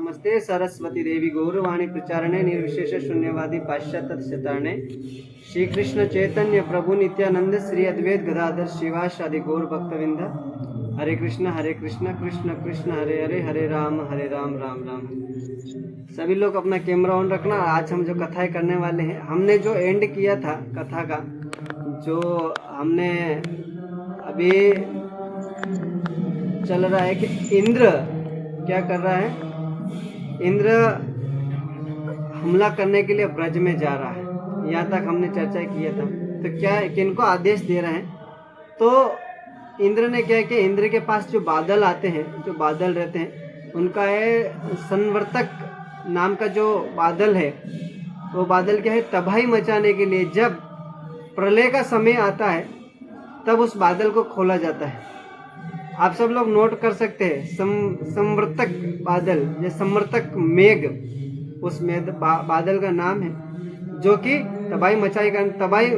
नमस्ते सरस्वती देवी गौरवाणी प्रचारणे निर्विशेष शून्यवादी पाश्चात्य शतारणे श्री कृष्ण चैतन्य प्रभु नित्यानंद श्री अद्वैत गदाधर शिवासादि गौर भक्तविंद। हरे कृष्ण कृष्ण कृष्ण हरे हरे, हरे राम राम राम। सभी लोग अपना कैमरा ऑन रखना। आज हम जो कथाएं करने वाले हैं, हमने जो एंड किया था कथा का, जो हमने अभी चल रहा है कि इंद्र क्या कर रहा है। इंद्र हमला करने के लिए ब्रज में जा रहा है, यहाँ तक हमने चर्चा किया था। तो क्या किनको आदेश दे रहे हैं, तो इंद्र ने क्या किया, इंद्र के पास जो बादल आते हैं, जो बादल रहते हैं, उनका है संवर्तक नाम का जो बादल है, वो बादल क्या है, तबाही मचाने के लिए जब प्रलय का समय आता है तब उस बादल को खोला जाता है। आप सब लोग नोट कर सकते हैं, संवर्तक बादल, ये संवर्तक मेघ, उस बादल का नाम है, जो कि तबाही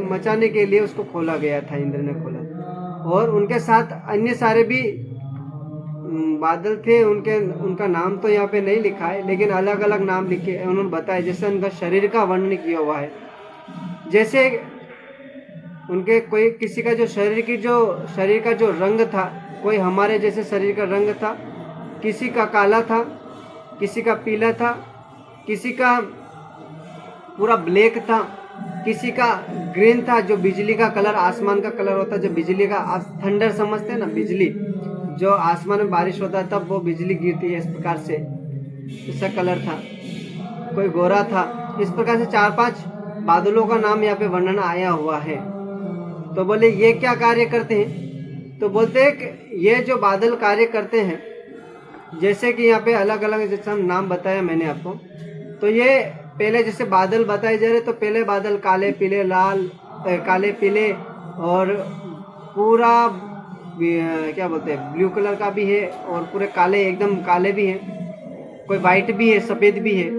मचाने के लिए उसको खोला गया था, इंद्र ने खोला। और उनके साथ अन्य सारे भी बादल थे, उनका नाम तो यहाँ पे नहीं लिखा है, लेकिन अलग अलग नाम लिखे उन्होंने बताया, जैसे उनका शरीर का वर्णन किया हुआ है। जैसे उनके कोई किसी का जो शरीर का जो रंग था, कोई हमारे जैसे शरीर का रंग था, किसी का काला था, किसी का पीला था, किसी का पूरा ब्लैक था, किसी का ग्रीन था, जो बिजली का कलर, आसमान का कलर होता है, जो बिजली का, आप थंडर समझते हैं ना, बिजली जो आसमान में बारिश होता है तब वो बिजली गिरती है, इस प्रकार से इसका कलर था। कोई गोरा था। इस प्रकार से 4-5 बादलों का नाम यहाँ पे वर्णन आया हुआ है। तो बोले ये क्या कार्य करते हैं, तो बोलते हैं कि ये जो बादल कार्य करते हैं, जैसे कि यहाँ पे अलग अलग जैसे हम नाम बताया मैंने आपको, तो ये पहले जैसे बादल बताए जा रहे, तो पहले बादल काले पीले काले पीले और पूरा क्या बोलते हैं, ब्लू कलर का भी है, और पूरे काले, एकदम काले भी है, कोई वाइट भी है, सफ़ेद भी है।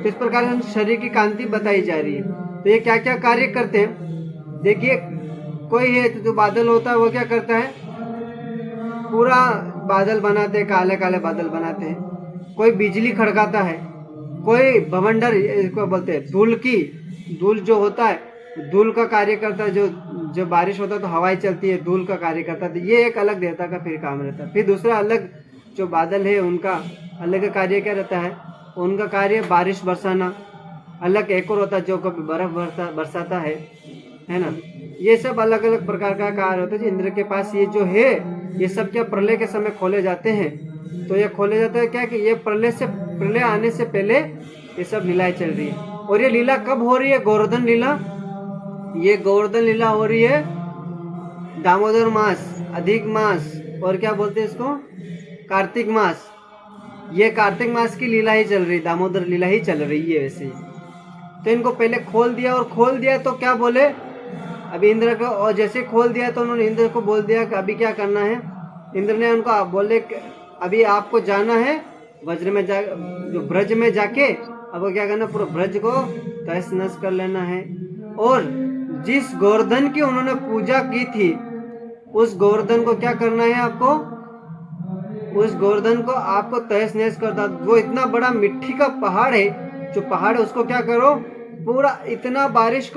तो इस प्रकार से शरीर की कांति बताई जा रही है। तो ये क्या क्या कार्य करते हैं, देखिए कोई है तो जो बादल होता है वो क्या करता है, पूरा बादल बनाते हैं, काले काले बादल बनाते हैं। कोई बिजली खड़काता है, कोई बवंडर, इसको बोलते हैं धूल जो होता है, धूल का कार्य करता है। जो बारिश होता है तो हवाएं चलती है, धूल का कार्य करता है। तो ये एक अलग देवता का फिर काम रहता है। फिर दूसरा अलग जो बादल है उनका अलग कार्य क्या रहता है, उनका कार्य बारिश बरसाना। अलग एक और होता है जो कभी बर्फ बरसाता है ना। ये सब अलग अलग प्रकार का कार्य होता है। इंद्र के पास ये जो है, ये सब क्या प्रलय के समय खोले जाते हैं। तो ये खोले जाता है क्या कि ये प्रलय आने से पहले ये सब लीलाएं चल रही है। और ये लीला कब हो रही है, गोवर्धन लीला। ये गोवर्धन लीला हो रही है दामोदर मास, अधिक मास, और क्या बोलते हैं इसको, कार्तिक मास। ये कार्तिक मास की लीला ही चल रही, दामोदर लीला ही चल रही है वैसे ही। तो इनको पहले खोल दिया तो क्या बोले, अभी इंद्र को, और जैसे खोल दिया तो उन्होंने इंद्र को बोल दिया कि अभी क्या करना है। इंद्र ने उनको बोले अभी आपको जाना है वज्र में जो ब्रज में जाके, अब वो क्या करना, पूरा ब्रज को तहस नहस कर लेना है। और जिस गोवर्धन की उन्होंने पूजा की थी, उस गोवर्धन को क्या करना है आपको, उस गोवर्धन को आपको तहस नहस कर दो। वो इतना बड़ा मिट्टी का पहाड़ है, जो पहाड़ है उसको क्या करो, पूरा इतना बारिश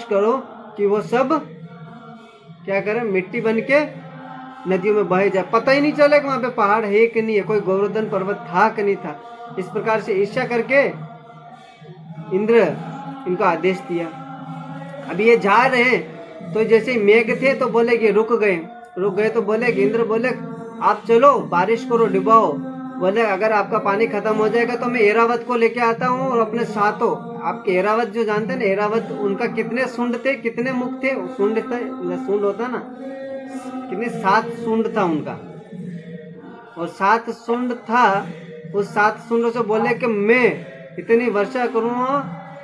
करो कि वो सब क्या करे, मिट्टी बन के नदियों में बह जाए, पता ही नहीं चले कि वहां पे पहाड़ है कि नहीं है, कोई गोवर्धन पर्वत था कि नहीं था। इस प्रकार से ईर्ष्या करके इंद्र इनको आदेश दिया। अभी ये जा रहे हैं, तो जैसे मेघ थे तो बोले कि रुक गए तो बोले कि इंद्र बोले आप चलो बारिश करो, डुबाओ। बोले अगर आपका पानी खत्म हो जाएगा तो मैं एरावत को लेके आता हूँ, और अपने साथों, आपके एरावत जो जानते हैं ना, एरावत, उनका कितने सुंड थे, कितने मुख थे, सुंड होता ना, कितने 7 सुंड था उनका, और 7 सुंड था। उस 7 सुंड से बोले कि मैं इतनी वर्षा करूँगा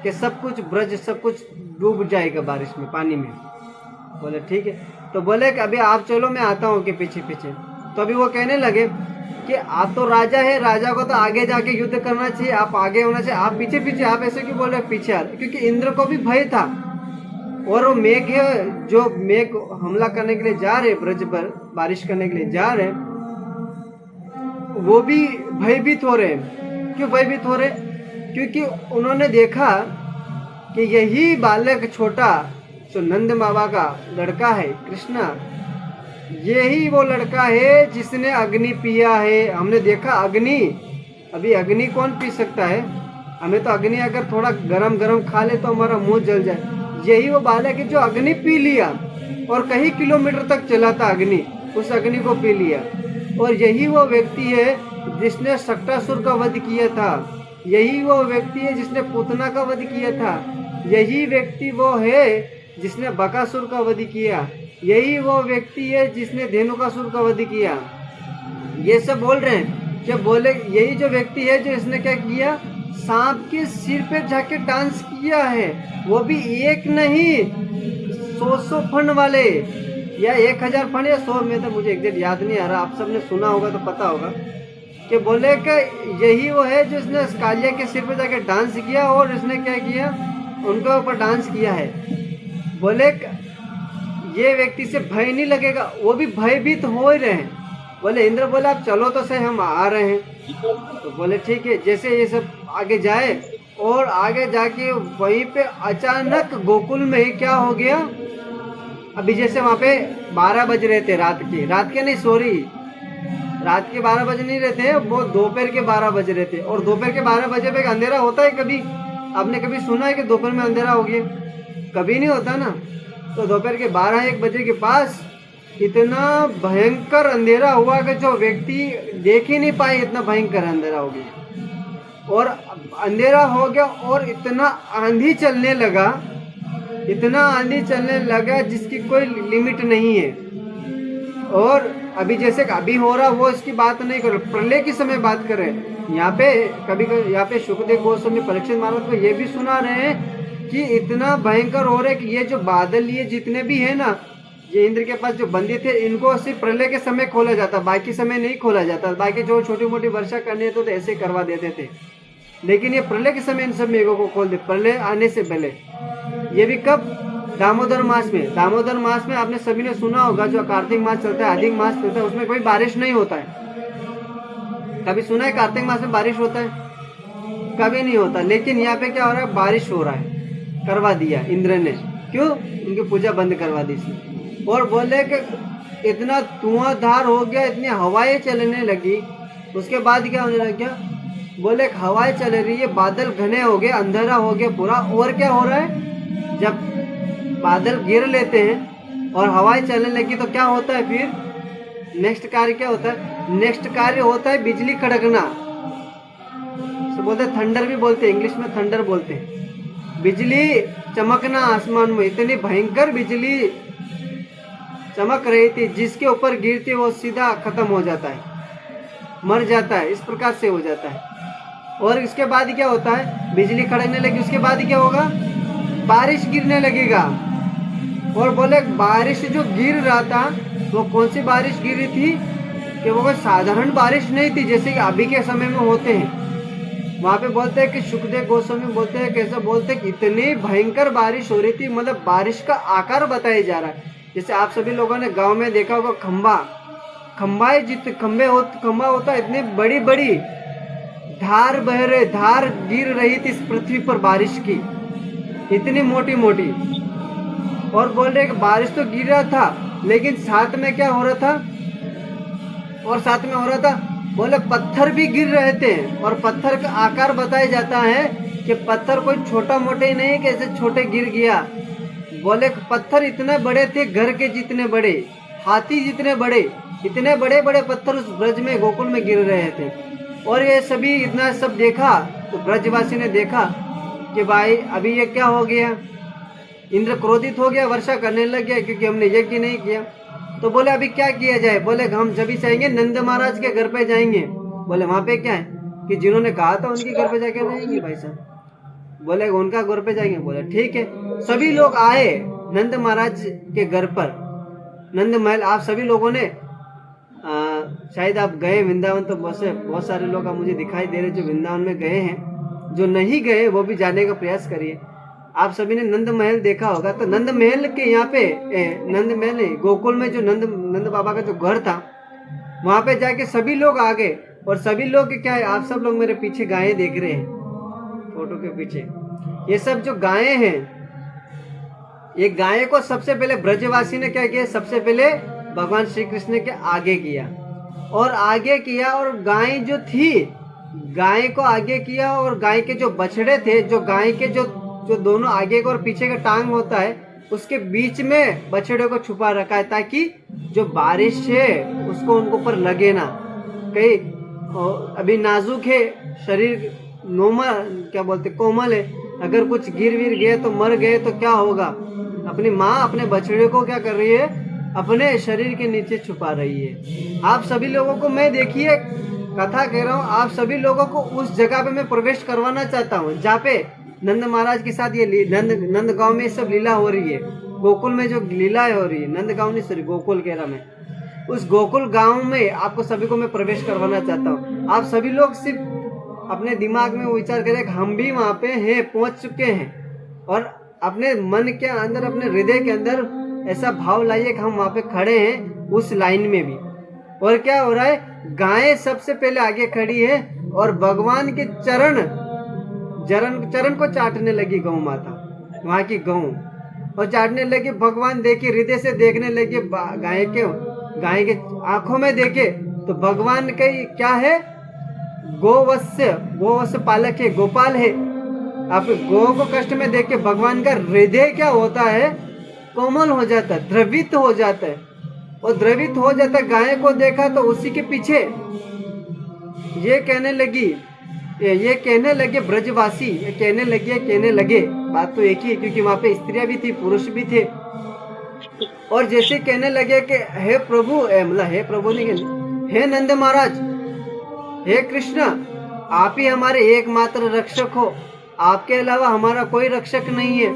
कि सब कुछ ब्रज, सब कुछ डूब जाएगा बारिश में, पानी में। बोले ठीक है। तो बोले कि अभी आप चलो, मैं आता हूँ कि पीछे। तो अभी वो कहने लगे कि आप तो राजा है, राजा को तो आगे जाके युद्ध करना चाहिए, आप आगे होना चाहिए, आप पीछे, आप ऐसे क्यों बोल रहे पीछे आ रहे। क्योंकि इंद्र को भी भय था, और वो मेघ है, जो मेघ हमला करने के लिए जा रहे, ब्रज पर बारिश करने के लिए जा रहे, वो भी भयभीत हो रहे हैं। क्यों भयभीत हो रहे? क्योंकि उन्होंने देखा कि यही बालक छोटा जो नंद बाबा का लड़का है कृष्णा, यही वो लड़का है जिसने अग्नि पिया है। हमने देखा अग्नि, अभी अग्नि कौन पी सकता है? हमें तो अग्नि अगर थोड़ा गरम गरम खा ले तो हमारा मुंह जल जाए। यही वो बालक है जो अग्नि पी लिया और कई किलोमीटर तक चला था अग्नि, उस अग्नि को पी लिया। और यही वो व्यक्ति है जिसने सक्टासुर का वध किया था, यही वो व्यक्ति है जिसने पूतना का वध किया था, यही व्यक्ति वो है जिसने बकासुर का वध किया, यही वो व्यक्ति है जिसने धेनुकासुर का वध किया। ये सब बोल रहे हैं। जब बोले यही जो व्यक्ति है जो इसने क्या किया, सांप के सिर पे जाके डांस किया है, वो भी एक नहीं 100 फंड वाले, या 1000 फंड या 100 में, तो मुझे एग्जैक्ट याद नहीं आ रहा, आप सबने सुना होगा तो पता होगा कि बोले कि यही वो है जो इसने कालिया के सिर पे जाके डांस किया और इसने क्या किया, उनके ऊपर डांस किया है। बोले ये व्यक्ति से भय नहीं लगेगा, वो भी भयभीत हो ही रहे हैं। बोले इंद्र बोले आप चलो तो सही, हम आ रहे हैं। तो बोले ठीक है। जैसे ये सब आगे जाए और आगे जाके वहीं पे अचानक गोकुल में ही क्या हो गया, अभी जैसे वहाँ पे 12 बज रहे थे रात के नहीं, सॉरी, रात के 12 बज नहीं रहे थे, वो दोपहर के 12 बज रहे थे। और दोपहर के 12 बजे पे अंधेरा होता है कभी? आपने कभी सुना है कि दोपहर में अंधेरा हो गया? कभी नहीं होता ना। तो दोपहर के 12-1 बजे के पास इतना भयंकर अंधेरा हुआ कि जो व्यक्ति देख ही नहीं पाए, इतना भयंकर अंधेरा हो गया। और अंधेरा हो गया और इतना आंधी चलने लगा, इतना आंधी चलने लगा जिसकी कोई लिमिट नहीं है। और अभी जैसे अभी हो रहा वो इसकी बात नहीं कर, प्रलय के समय बात कर रहे हैं। यहाँ पे कभी यहाँ पे सुखदेव गोस्वामी परीक्षित महाराज को ये भी सुना रहे हैं कि इतना भयंकर हो रहा है कि ये जो बादल ये जितने भी है ना, ये इंद्र के पास जो बंदी थे, इनको सिर्फ प्रलय के समय खोला जाता, बाकी समय नहीं खोला जाता। बाकी जो छोटी मोटी वर्षा करनी है तो ऐसे करवा देते थे, लेकिन ये प्रलय के समय इन सब मेघों को खोल दे, प्रलय आने से पहले। ये भी कब? दामोदर मास में। दामोदर मास में आपने सभी ने सुना होगा, जो कार्तिक मास चलता है, अधिक मास चलता है, उसमें कोई बारिश नहीं होता है। कभी सुना है कार्तिक मास में बारिश होता है? कभी नहीं होता। लेकिन यहाँ पे क्या हो रहा है, बारिश हो रहा है, करवा दिया इंद्र ने। क्यों? उनकी पूजा बंद करवा दी थी। और बोले कि इतना धुआंधार हो गया, इतनी हवाएं चलने लगी। उसके बाद क्या होने लग गया? बोले हवाएं चल रही है, बादल घने हो गए, अंधेरा हो गया पूरा। और क्या हो रहा है, जब बादल गिर लेते हैं और हवाएं चलने लगी तो क्या होता है फिर? नेक्स्ट कार्य क्या होता है? नेक्स्ट कार्य होता है बिजली कड़कना। तो बोलते हैं थंडर भी बोलते हैं, इंग्लिश में थंडर बोलते हैं। बिजली चमकना आसमान में, इतनी भयंकर बिजली चमक रही थी, जिसके ऊपर गिरती वो सीधा खत्म हो जाता है, मर जाता है, इस प्रकार से हो जाता है। और इसके बाद क्या होता है? बिजली कड़कने लगी, उसके बाद क्या होगा? बारिश गिरने लगेगा। और बोले बारिश जो गिर रहा था वो कौन सी बारिश गिर रही थी कि वो कोई साधारण बारिश नहीं थी जैसे कि अभी के समय में होते हैं। वहाँ पे बोलते हैं कि सुखदेव गोस्वामी बोलते हैं, कैसा बोलते हैं कि इतनी भयंकर बारिश हो रही थी, मतलब बारिश का आकार बताया जा रहा है। जैसे आप सभी लोगों ने गांव में देखा होगा, खंबा होता है, इतनी बड़ी बड़ी धार गिर रही थी इस पृथ्वी पर बारिश की, इतनी मोटी मोटी। और बोल रहे कि बारिश तो गिर रहा था, लेकिन साथ में क्या हो रहा था? और साथ में हो रहा था, बोले पत्थर भी गिर रहे थे। और पत्थर का आकार बताया जाता है कि पत्थर कोई छोटा मोटे ही नहीं कि ऐसे छोटे गिर गया। बोले पत्थर इतने बड़े थे, घर के जितने बड़े, हाथी जितने बड़े, इतने बड़े बड़े पत्थर उस ब्रज में गोकुल में गिर रहे थे। और ये सभी इतना सब देखा तो ब्रजवासी ने देखा कि भाई अभी ये क्या हो गया, इंद्र क्रोधित हो गया, वर्षा करने लग गया क्योंकि हमने यज्ञ नहीं किया। तो बोले अभी क्या किया जाए? बोले हम जब भी चाहेंगे नंद महाराज के घर पे जाएंगे। बोले वहाँ पे क्या है कि जिन्होंने कहा था उनके घर पे जाके रहेंगे भाई साहब। बोले उनका घर पे जाएंगे। बोले ठीक है। सभी लोग आए नंद महाराज के घर पर, नंद महल। आप सभी लोगों ने शायद आप गए वृंदावन, तो बहुत सारे लोग आप मुझे दिखाई दे रहे जो वृंदावन में गए हैं। जो नहीं गए वो भी जाने का प्रयास करिए। आप सभी ने नंद महल देखा होगा। तो नंद महल के यहाँ पे नंद महल गोकुल में जो नंद बाबा का जो घर था, वहाँ पे जाके सभी लोग आ गए। और सभी लोग क्या है, आप सब लोग मेरे पीछे गायें देख रहे हैं फोटो के पीछे, ये सब जो गायें हैं, ये गाय को सबसे पहले ब्रजवासी ने क्या किया, सबसे पहले भगवान श्री कृष्ण के आगे किया और गाय जो थी, गाय को आगे किया, और गाय के जो बछड़े थे, जो गाय के जो दोनों आगे का और पीछे का टांग होता है, उसके बीच में बछड़े को छुपा रखा है, ताकि जो बारिश है उसको उनको ऊपर लगे ना। कहीं अभी नाजुक है शरीर, क्या बोलते, कोमल है, अगर कुछ गिर गए तो मर गए तो क्या होगा। अपनी माँ अपने बछड़े को क्या कर रही है, अपने शरीर के नीचे छुपा रही है। आप सभी लोगों को मैं, देखिए कथा कह रहा हूँ, आप सभी लोगों को उस जगह पे मैं प्रवेश करवाना चाहता हूँ जहाँ पे नंद महाराज के साथ ये नंद गांव में सब लीला हो रही है। गोकुल में जो लीला हो रही है, नंद गांव नहीं सॉरी गोकुल कह रहा मैं, उस गोकुल गांव में आपको सभी को मैं प्रवेश करवाना चाहता हूँ। आप सभी लोग सिर्फ अपने दिमाग में वो विचार करें कि हम भी वहाँ पे हैं, पहुँच चुके हैं, और अपने मन के अंदर, अपने हृदय के अंदर ऐसा भाव लाइए कि हम वहाँ पे खड़े हैं उस लाइन में भी। और क्या हो रहा है, गायें सबसे पहले आगे खड़ी है और भगवान के चरण को चाटने लगी गौ माता, वहाँ की गौ, और चाटने लगी। भगवान देखे, हृदय से देखने लगे गाय के आंखों में देखे तो भगवान का क्या है, गोवत्स पालक है, गोपाल है। आप गौ को कष्ट में देख के भगवान का हृदय क्या होता है, कोमल हो जाता है, द्रवित हो जाता है, और द्रवित हो जाता है। गाय को देखा तो उसी के पीछे ये कहने लगे ब्रजवासी, ये कहने लगे, बात तो एक ही है क्योंकि वहां पे स्त्रियां भी थी, पुरुष भी थे। और जैसे कहने लगे कि हे प्रभु, हे प्रभु नहीं, हे नंद महाराज, हे कृष्ण, आप ही हमारे एकमात्र रक्षक हो, आपके अलावा हमारा कोई रक्षक नहीं है।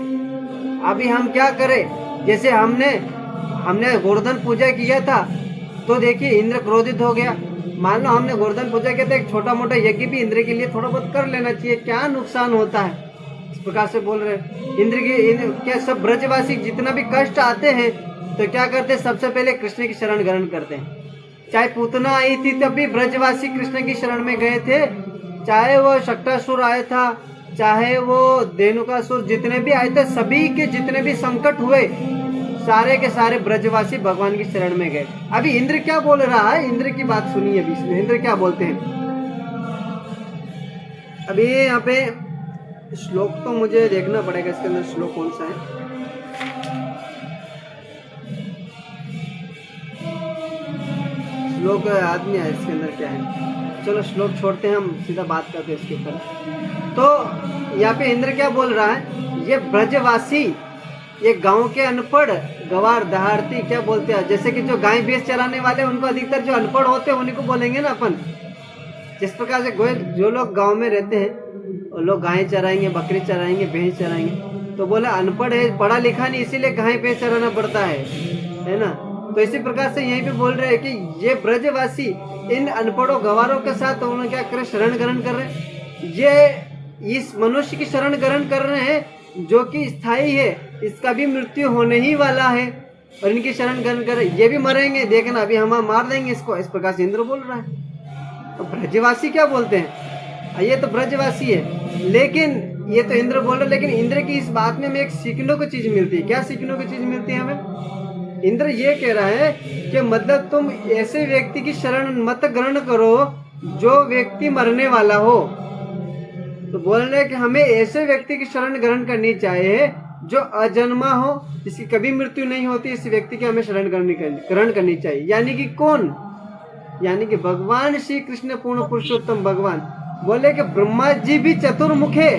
अभी हम क्या करें, जैसे हमने गोवर्धन पूजा किया था तो देखिए इंद्र क्रोधित हो गया। मान लो हमने गोवर्धन पूजा किया था, एक छोटा मोटा यज्ञ भी इंद्र के लिए थोड़ा बहुत कर लेना चाहिए, क्या नुकसान होता है। इस प्रकार से बोल रहे इंद्र क्या सब ब्रजवासी जितना भी कष्ट आते हैं तो क्या करते हैं, सबसे पहले कृष्ण की शरण ग्रहण करते हैं। चाहे पूतना आई थी तब भी ब्रजवासी कृष्ण की शरण में गए थे, चाहे वो शक्टासुर आया था, चाहे वो धेनुकासुर, जितने भी आए थे, सभी के जितने भी संकट हुए सारे के सारे ब्रजवासी भगवान की शरण में गए। अभी इंद्र क्या बोल रहा है, इंद्र की बात सुनिए अभी इसमें, इंद्र क्या बोलते हैं। अभी यहाँ पे श्लोक तो मुझे देखना पड़ेगा, इसके अंदर श्लोक कौन सा है। श्लोक याद नहीं है इसके अंदर क्या है, चलो श्लोक छोड़ते हैं, हम सीधा बात करते हैं इसके ऊपर। तो यहाँ पे इंद्र क्या बोल रहा है, ये ब्रजवासी, ये गांव के अनपढ़ गवार दहाड़ती क्या बोलते हैं, जैसे कि जो गाय भैंस चराने वाले उनको अधिकतर जो अनपढ़ होते हैं उन्हीं को बोलेंगे ना अपन। जिस प्रकार से जो लोग गांव में रहते हैं वो लोग गाय चराएंगे, बकरी चराएंगे, भैंस चराएंगे, तो बोले अनपढ़ है, पढ़ा लिखा नहीं, इसीलिए गाय भैंस चराना पड़ता है ना। तो इसी प्रकार से यहीं पे बोल रहे हैं कि ये ब्रजवासी इन अनपढ़ों गवारों के साथ उन्होंने क्या करे, शरण ग्रहण कर रहे हैं। ये इस मनुष्य की शरण ग्रहण कर रहे हैं जो कि स्थायी है, इसका भी मृत्यु होने ही वाला है, और इनकी शरण ग्रहण कर रहे, ये भी मरेंगे, देखना अभी हम मार देंगे इसको। इस प्रकार से इंद्र बोल रहा है। तो ब्रजवासी क्या बोलते हैं, ये तो ब्रजवासी है, लेकिन ये तो इंद्र बोल रहे, लेकिन इंद्र की इस बात में हमें एक सीखने को चीज मिलती है। क्या सीखने को चीज मिलती है हमें, इंद्र ये कह रहा है कि मतलब तुम ऐसे व्यक्ति की शरण मत ग्रहण करो जो व्यक्ति मरने वाला हो। तो बोल रहे हैं कि हमें ऐसे व्यक्ति की शरण ग्रहण करनी चाहिए जो अजन्मा हो, जिसकी कभी मृत्यु नहीं होती, इस व्यक्ति की हमें शरण ग्रहण करनी चाहिए। यानी कि कौन, यानी कि भगवान श्री कृष्ण पूर्ण पुरुषोत्तम भगवान। बोले कि ब्रह्मा जी भी चतुर्मुखे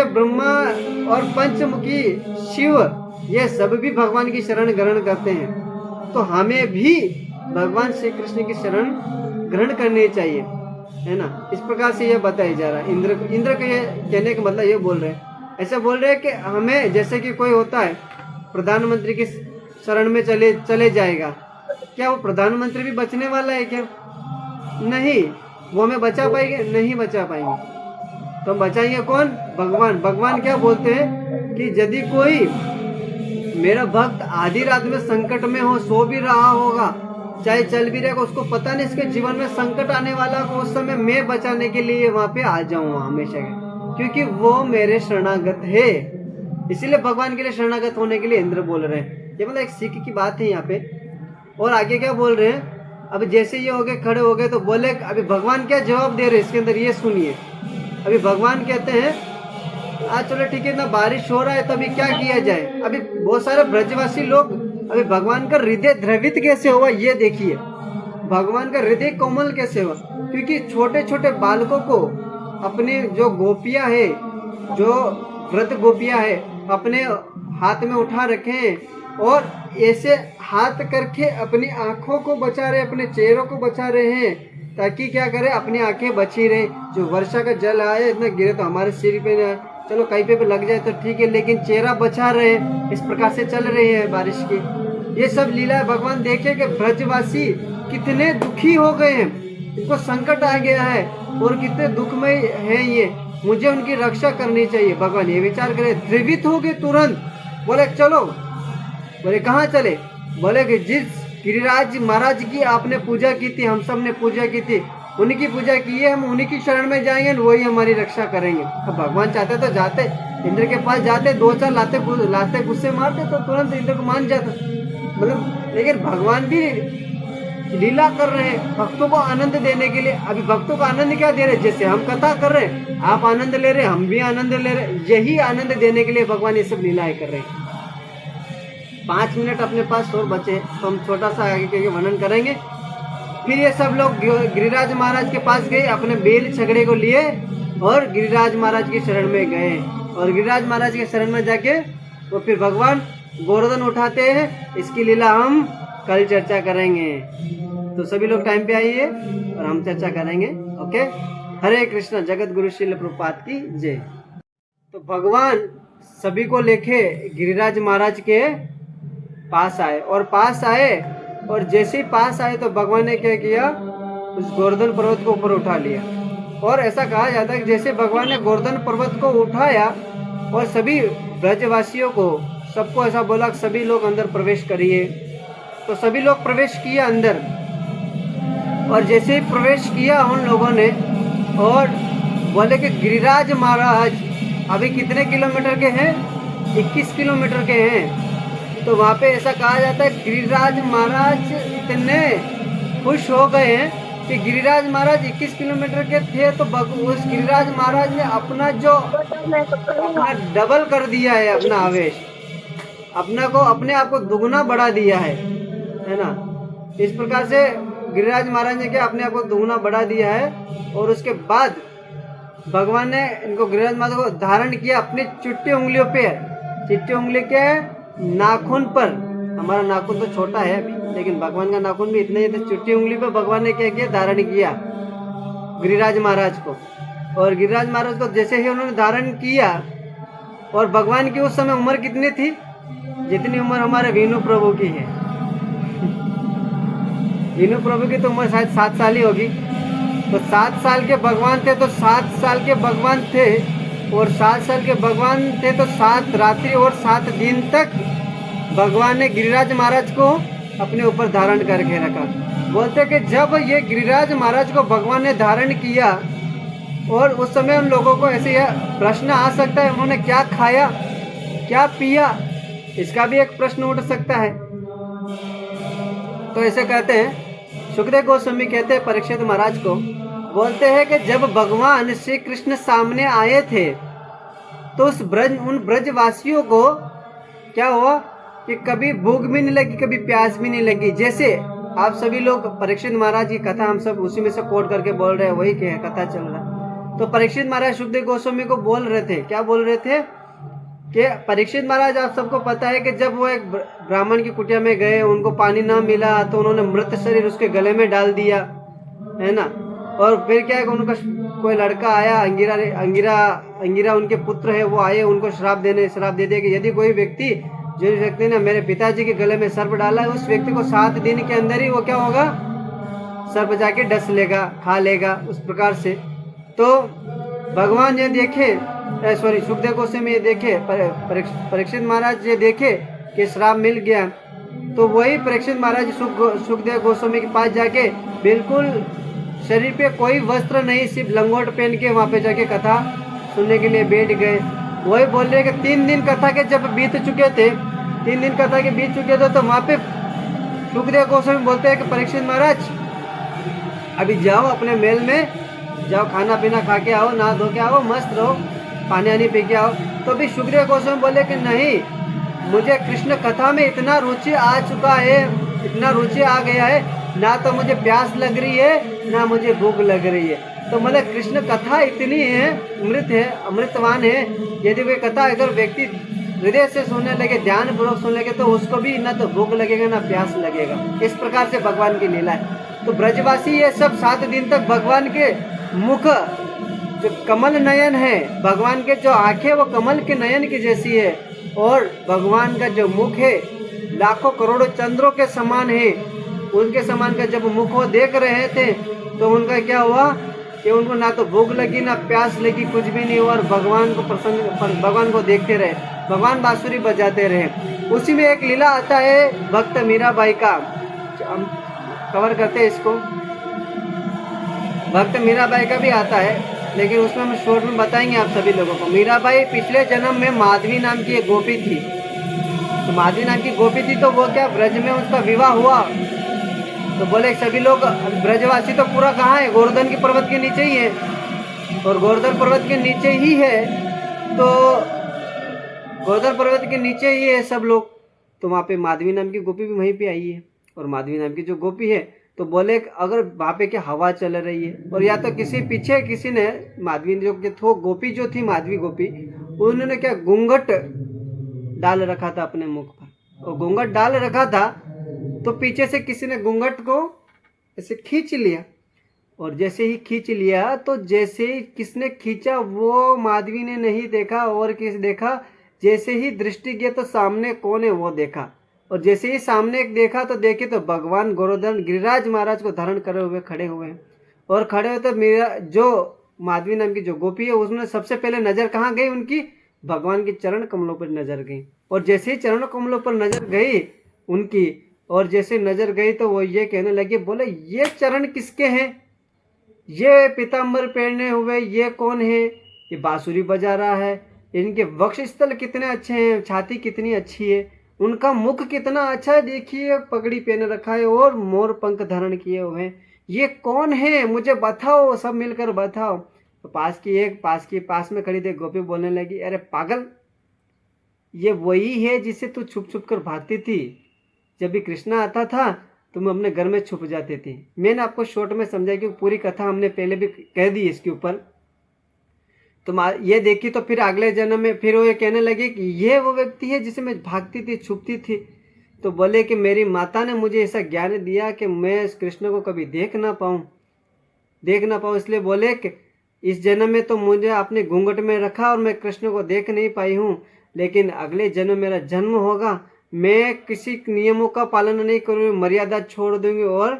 ब्रह्मा और पंचमुखी शिव, ये सब भी भगवान की शरण ग्रहण करते हैं, तो हमें भी भगवान श्री कृष्ण की शरण ग्रहण करनी चाहिए, है ना। इस प्रकार से यह बताया जा रहा है। इंद्र के ये कहने का मतलब ये बोल रहे हैं, ऐसे बोल रहे हैं कि हमें, जैसे कि कोई होता है प्रधानमंत्री की शरण में चले जाएगा, क्या वो प्रधानमंत्री भी बचने वाला है क्या, नहीं, वो हमें बचा पाएंगे, नहीं बचा पाएंगे। तो बचाएंगे कौन, भगवान। भगवान क्या बोलते हैं कि यदि कोई मेरा भक्त आधी रात में संकट में हो, सो भी रहा होगा, चाहे चल भी रहेगा, उसको पता नहीं इसके जीवन में संकट आने वाला को उस समय मैं बचाने के लिए वहां पे आ जाऊंगा हमेशा, क्योंकि वो मेरे शरणागत है। इसीलिए भगवान के लिए शरणागत होने के लिए इंद्र बोल रहे हैं। ये मतलब एक सीख की बात है यहाँ पे। और आगे क्या बोल रहे हैं, अब जैसे ये हो गए, खड़े हो गए, तो बोले अभी भगवान क्या जवाब दे रहे हैं इसके अंदर, ये सुनिए। अभी भगवान कहते हैं आज चलो ठीक है, ना बारिश हो रहा है तो अभी क्या किया जाए। अभी बहुत सारे ब्रजवासी लोग, अभी भगवान का हृदय द्रवित कैसे हुआ ये देखिए, भगवान का हृदय कोमल कैसे हुआ, क्योंकि छोटे छोटे बालकों को अपने जो गोपियां है, जो व्रत गोपियां है, अपने हाथ में उठा रखे हैं और ऐसे हाथ करके अपनी आंखों को बचा रहे, अपने चेहरों को बचा रहे हैं, ताकि क्या करे, अपनी आंखें बची रहे। जो वर्षा का जल आए इतना गिरे तो हमारे सिर पे ना, चलो कहीं पे लग जाए तो ठीक है, लेकिन चेहरा बचा रहे, इस प्रकार से चल रही है बारिश की। ये सब लीला भगवान देखे कि ब्रजवासी कितने दुखी हो गए हैं, इनको संकट आ गया है और कितने दुख में है ये, मुझे उनकी रक्षा करनी चाहिए। भगवान ये विचार करे, द्रवित हो गए तुरंत, बोले चलो। बोले कहाँ चले, बोले कि जिस गिरिराज महाराज की आपने पूजा की थी, हम सब ने पूजा की थी, उनकी पूजा की है, हम उन्हीं की शरण में जाएंगे, वही हमारी रक्षा करेंगे। अब भगवान चाहते तो जाते, इंद्र के पास जाते, दो चार लाते गुस्से मारते तो तुरंत इंद्र को मान जाता, मतलब। लेकिन भगवान भी लीला कर रहे हैं भक्तों को आनंद देने के लिए। अभी भक्तों को आनंद क्या दे रहे हैं, जैसे हम कथा कर रहे हैं, आप आनंद ले रहे हैं, हम भी आनंद ले रहे हैं, यही आनंद देने के लिए भगवान ये सब लीलाएं कर रहे हैं। 5 मिनट अपने पास और बचे तो हम छोटा सा आगे के वर्णन करेंगे। फिर ये सब लोग गिरिराज महाराज के पास गए, अपने बेल छगड़े को लिए और गिरिराज महाराज की शरण में गए। और गिरिराज महाराज के शरण में जाके वो फिर भगवान गोवर्धन उठाते हैं। इसकी लीला हम कल चर्चा करेंगे, तो सभी लोग टाइम पे आइए और हम चर्चा करेंगे। ओके, हरे कृष्णा। जगत गुरु श्रील प्रभुपाद की जय। तो भगवान सभी को लेके गिरिराज महाराज के पास आए, और पास आए और जैसे ही पास आए तो भगवान ने क्या किया, उस गोवर्धन पर्वत को ऊपर उठा लिया। और ऐसा कहा जाता है कि जैसे भगवान ने गोवर्धन पर्वत को उठाया और सभी ब्रजवासियों को, सबको ऐसा बोला कि सभी लोग अंदर प्रवेश करिए। तो सभी लोग प्रवेश किया अंदर, और जैसे ही प्रवेश किया उन लोगों ने, और बोले कि गिरिराज महाराज अभी कितने किलोमीटर के हैं, 21 किलोमीटर के हैं। तो वहाँ पे ऐसा कहा जाता है गिरिराज महाराज इतने खुश हो गए हैं कि गिरिराज महाराज 21 किलोमीटर के थे, तो उस गिरिराज महाराज ने अपना डबल कर दिया है, अपना आवेश, अपने आप को दुगना बढ़ा दिया है ना। इस प्रकार से गिरिराज महाराज ने क्या, अपने आप को दुगना बढ़ा दिया है। और उसके बाद भगवान ने इनको, गिरिराज महाराज को धारण किया अपनी चुट्टी उंगलियों पे। चुट्टी उंगली के नाखून पर, हमारा नाखून तो छोटा है अभी, लेकिन भगवान का नाखून भी इतना ही था। चुट्टी उंगली पे भगवान ने क्या किया, धारण किया गिरिराज महाराज को। और गिरिराज महाराज को जैसे ही उन्होंने धारण किया, और भगवान की उस समय उम्र कितनी थी, जितनी उम्र हमारे वीनू प्रभु की है। वीनू प्रभु की तो उम्र शायद 7 साल ही होगी। तो 7 साल के भगवान थे, तो 7 साल के भगवान थे, और 7 साल के भगवान थे तो 7 रात्रि और 7 दिन तक भगवान ने गिरिराज महाराज को अपने ऊपर धारण करके रखा। बोलते कि जब ये गिरिराज महाराज को भगवान ने धारण किया, और उस समय उन लोगों को ऐसे प्रश्न आ सकता है, उन्होंने क्या खाया, क्या पिया, इसका भी एक प्रश्न उठ सकता है। तो ऐसे कहते हैं, सुखदेव गोस्वामी कहते हैं परीक्षित महाराज को, बोलते हैं कि जब भगवान श्री कृष्ण सामने आए थे तो उन ब्रजवासियों को क्या हुआ कि कभी भूख भी नहीं लगी, कभी प्यास भी नहीं लगी। जैसे आप सभी लोग परीक्षित महाराज की कथा, हम सब उसी में से कोट करके बोल रहे हैं, वही कथा चल रहा। तो परीक्षित महाराज सुखदेव गोस्वामी को बोल रहे थे, क्या बोल रहे थे कि परीक्षित महाराज, आप सबको पता है कि जब वो एक ब्राह्मण की कुटिया में गए, उनको पानी ना मिला तो उन्होंने मृत शरीर उसके गले में डाल दिया, है ना। और फिर क्या है कि उनका कोई लड़का आया, अंगिरा उनके पुत्र है, वो आए उनको श्राप दे दिया कि यदि कोई व्यक्ति, जिस व्यक्ति ने मेरे पिताजी के गले में सर्प डाला है, उस व्यक्ति को 7 दिन के अंदर ही वो क्या होगा, सर्प जाके डस लेगा, खा लेगा, उस प्रकार से। तो भगवान ये देखे, सुखदेव गोस्वामी ये देखे, परीक्षित महाराज ये देखे कि श्राप मिल गया, तो वही परीक्षित महाराज सुखदेव गोस्वामी के पास जाके बिल्कुल शरीर पे कोई वस्त्र नहीं, सिर्फ लंगोट पहन के वहाँ पे जाके कथा सुनने के लिए बैठ गए। वही बोल रहे कि 3 दिन कथा के जब बीत चुके थे, 3 दिन कथा के बीत चुके थे, तो वहाँ पे सुखदेव गोस्वामी बोलते हैं कि परीक्षित महाराज अभी जाओ अपने महल में, जाओ खाना पीना खा के आओ, नहा धो के आओ, मस्त रहो, पानी आनी पी के आओ। तो अभी सुखदेव गोस्वामी बोले कि नहीं, मुझे कृष्ण कथा में इतना रुचि आ चुका है, इतना रुचि आ गया है, ना तो मुझे प्यास लग रही है ना मुझे भूख लग रही है। तो मतलब कृष्ण कथा इतनी है, अमृतवान है, यदि कोई कथा अगर व्यक्ति हृदय से सुनने लगे, ध्यान पूर्वक सुनने लगे, तो उसको भी ना तो भूख लगेगा ना प्यास लगेगा। इस प्रकार से भगवान की लीला है। तो ब्रजवासी ये सब 7 दिन तक भगवान के मुख जो कमल नयन है, भगवान के जो आंखें वो कमल के नयन की जैसी है, और भगवान का जो मुख है लाखों करोड़ों चंद्रों के समान है, उनके समान का जब मुख वो देख रहे थे तो उनका क्या हुआ कि उनको ना तो भूख लगी ना प्यास लगी, कुछ भी नहीं हुआ, और भगवान को देखते रहे, भगवान बांसुरी बजाते रहे। उसी में एक लीला आता है भक्त मीराबाई का, हम कवर करते हैं इसको, भक्त मीराबाई का भी आता है, लेकिन उसमें हम शॉर्ट में बताएंगे आप सभी लोगों को। मीराबाई पिछले जन्म में माधवी नाम की एक गोपी थी। तो माधवी नाम की गोपी थी, तो वो क्या ब्रज में उसका विवाह हुआ। तो बोले सभी लोग, ब्रजवासी तो पूरा कहाँ है, गोवर्धन की पर्वत के नीचे ही है, और गोवर्धन पर्वत के नीचे ही है, तो गोवर्धन पर्वत के नीचे ही है सब लोग। तो वहाँ पे माधवी नाम की गोपी भी वहीं पे आई है, और माधवी नाम की जो गोपी है, तो बोले अगर वहाँ पे क्या हवा चल रही है, और या तो किसी पीछे किसी ने माधवी जो थो गोपी जो थी, माधवी गोपी, उन्होंने क्या घूंघट डाल रखा था अपने मुख पर, और घूंघट डाल रखा था, तो पीछे से किसी ने घूंघट को ऐसे खींच लिया, और जैसे ही खींच लिया, तो जैसे ही किसने खींचा वो माधवी ने नहीं देखा, और किस देखा, जैसे ही दृष्टि गया तो सामने कौन है वो देखा, और जैसे ही सामने एक देखा तो देखे तो भगवान गोवर्धन गिरिराज महाराज को धारण करे हुए खड़े हुए हैं। और खड़े हुए तो मेरा जो माधवी नाम की जो गोपी है, उसने सबसे पहले नजर कहाँ गई उनकी, भगवान के चरण कमलों पर नजर गई। और जैसे ही चरण कमलों पर नजर गई उनकी, और जैसे नजर गई तो वो ये कहने लगे, बोले ये चरण किसके हैं, ये पीताम्बर पहने हुए ये कौन है, ये बांसुरी बजा रहा है, इनके वक्ष स्थल कितने अच्छे हैं, छाती कितनी अच्छी है, उनका मुख कितना अच्छा है, देखिए पगड़ी पहने रखा है और मोर पंख धारण किए हुए हैं, ये कौन है मुझे बताओ, सब मिलकर बताओ। तो पास में खड़ी थी गोपी बोलने लगी, अरे पागल, ये वही है जिससे तू छुप छुप कर भागती थी, जब भी कृष्णा आता था तुम अपने घर में छुप जाते थे। मैंने आपको शॉर्ट में समझाया कि पूरी कथा हमने पहले भी कह दी इसके ऊपर, तुम ये देखी तो फिर अगले जन्म में फिर वो ये कहने लगे कि ये वो व्यक्ति है जिसे मैं भागती थी, छुपती थी। तो बोले कि मेरी माता ने मुझे ऐसा ज्ञान दिया कि मैं इस कृष्ण को कभी देख ना पाऊँ, इसलिए बोले कि इस जन्म में तो मुझे आपने घूंघट में रखा और मैं कृष्ण को देख नहीं पाई हूँ, लेकिन अगले जन्म मेरा जन्म होगा, मैं किसी नियमों का पालन नहीं करूँगी, मर्यादा छोड़ दूंगी और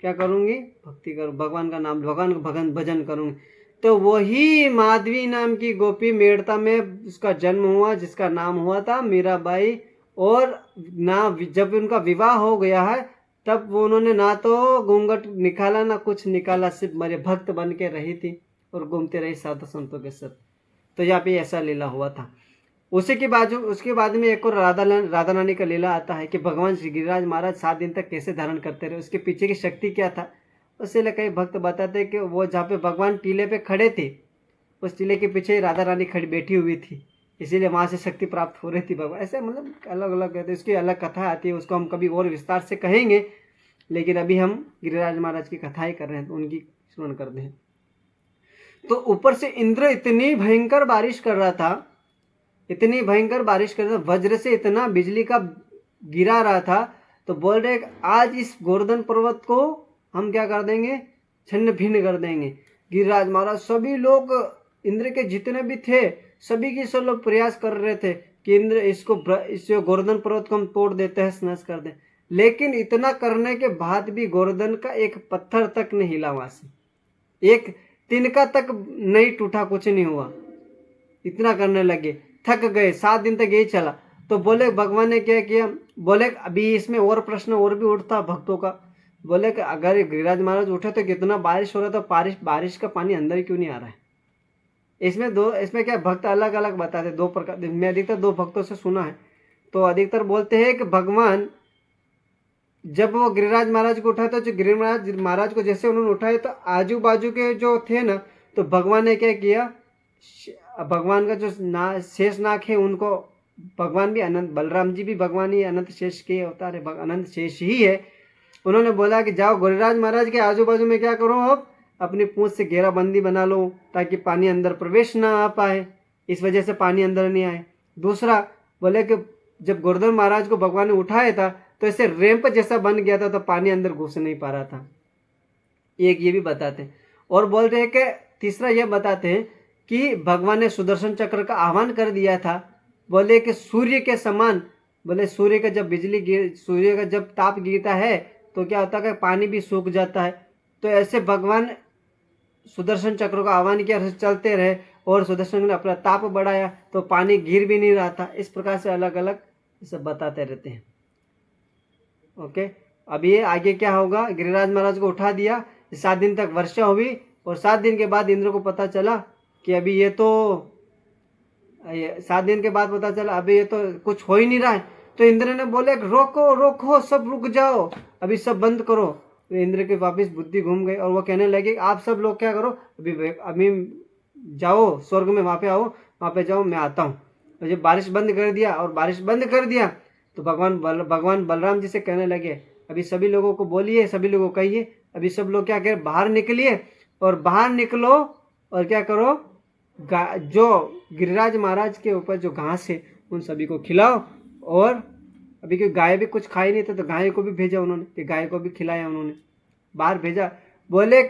क्या करूँगी, भक्ति करूँ, भगवान का नाम, भगवान का भजन करूँगी। तो वही माधवी नाम की गोपी मेड़ता में उसका जन्म हुआ, जिसका नाम हुआ था मीराबाई। और ना जब उनका विवाह हो गया है तब वो उन्होंने ना तो घूंघट निकाला ना कुछ निकाला, सिर्फ मेरे भक्त बन के रही थी और घूमते रही साधु संतों के साथ। तो यहाँ पे ऐसा लीला हुआ था। उसके बाद में एक और राधा रानी का लीला आता है कि भगवान श्री गिरिराज महाराज 7 दिन तक कैसे धारण करते रहे, उसके पीछे की शक्ति क्या था। उससे कई भक्त बताते हैं कि वो जहाँ पे भगवान टीले पे खड़े थे, उस टीले के पीछे राधा रानी खड़ी बैठी हुई थी, इसीलिए वहाँ से शक्ति प्राप्त हो रही थी भगवान। ऐसे मतलब अलग अलग कहते हैं, उसकी अलग कथा आती है, उसको हम कभी और विस्तार से कहेंगे, लेकिन अभी हम गिरिराज महाराज की कथा ही कर रहे हैं तो उनकी स्मरण करते हैं। तो ऊपर से इंद्र इतनी भयंकर बारिश कर रहा था, वज्र से इतना बिजली का गिरा रहा था। तो बोल रहे आज इस गोवर्धन पर्वत को हम क्या कर देंगे, छिन्न भिन्न कर देंगे। गिरिराज महाराज सभी लोग, इंद्र के जितने भी थे सभी की सब लोग प्रयास कर रहे थे कि इंद्र इस गोवर्धन पर्वत को हम तोड़ देते हैं, नष्ट कर दें। लेकिन इतना करने के बाद भी गोवर्धन का एक पत्थर तक नहीं हिला, वहां से एक तिनका तक नहीं टूटा, कुछ नहीं हुआ। इतना करने लगे, थक गए, 7 दिन तक यही चला। तो बोले भगवान ने क्या किया, बोले अभी इसमें और प्रश्न और भी उठता भक्तों का। बोले कि अगर गिरिराज महाराज उठे तो कितना बारिश हो रहा, तो बारिश का पानी अंदर क्यों नहीं आ रहा है। इसमें क्या भक्त अलग अलग बताते, दो प्रकार। मैं अधिकतर दो भक्तों से सुना है, तो अधिकतर बोलते हैं कि भगवान जब वो गिरिराज महाराज को उठाए, तो जो गिरिराज महाराज को जैसे उन्होंने उठाए, तो आजू बाजू के जो थे ना, तो भगवान ने क्या किया, भगवान का जो शेष नाग है उनको, भगवान भी अनंत, बलराम जी भी भगवान ही अनंत शेष के अवतार है, अनंत शेष ही है। उन्होंने बोला कि जाओ गिरिराज महाराज के आजू बाजू में क्या करो, अब अपनी पूंछ से घेराबंदी बना लो ताकि पानी अंदर प्रवेश ना आ पाए, इस वजह से पानी अंदर नहीं आए। दूसरा बोले कि जब गोवर्धन महाराज को भगवान ने उठाया था, तो ऐसे रैंप जैसा बन गया था, तो पानी अंदर घुस नहीं पा रहा था। एक ये भी बताते हैं। और बोलते हैं कि तीसरा यह बताते हैं कि भगवान ने सुदर्शन चक्र का आह्वान कर दिया था। बोले कि सूर्य के समान, बोले सूर्य का जब सूर्य का जब ताप गिरता है तो क्या होता है, पानी भी सूख जाता है। तो ऐसे भगवान सुदर्शन चक्र का आह्वान किया, चलते रहे और सुदर्शन ने अपना ताप बढ़ाया, तो पानी गिर भी नहीं रहा था। इस प्रकार से अलग अलग सब बताते रहते हैं। ओके, अब ये आगे क्या होगा, गिरिराज महाराज को उठा दिया, 7 दिन तक वर्षा हुई, और 7 दिन के बाद इंद्र को पता चला कि अभी ये तो 7 दिन के बाद पता चला अभी ये तो कुछ हो ही नहीं रहा है। तो इंद्र ने बोले रोको रोको, सब रुक जाओ, अभी सब बंद करो। तो इंद्र की वापस बुद्धि घूम गई और वो कहने लगे आप सब लोग क्या करो, अभी जाओ स्वर्ग में, वहाँ पे आओ, वहाँ पे जाओ, मैं आता हूँ। तो जब बारिश बंद कर दिया, और बारिश बंद कर दिया, तो भगवान बलराम जी से कहने लगे अभी सभी लोगों को बोलिए, सभी लोगों को कहिए, अभी सब लोग क्या करें, बाहर निकलिए, और बाहर निकलो और क्या करो, जो गिरिराज महाराज के ऊपर जो घास है उन सभी को खिलाओ। और अभी क्योंकि गाय भी कुछ खाई नहीं था, तो गाय को भी भेजा उन्होंने, कि गाय को भी खिलाया उन्होंने, बाहर भेजा। बोले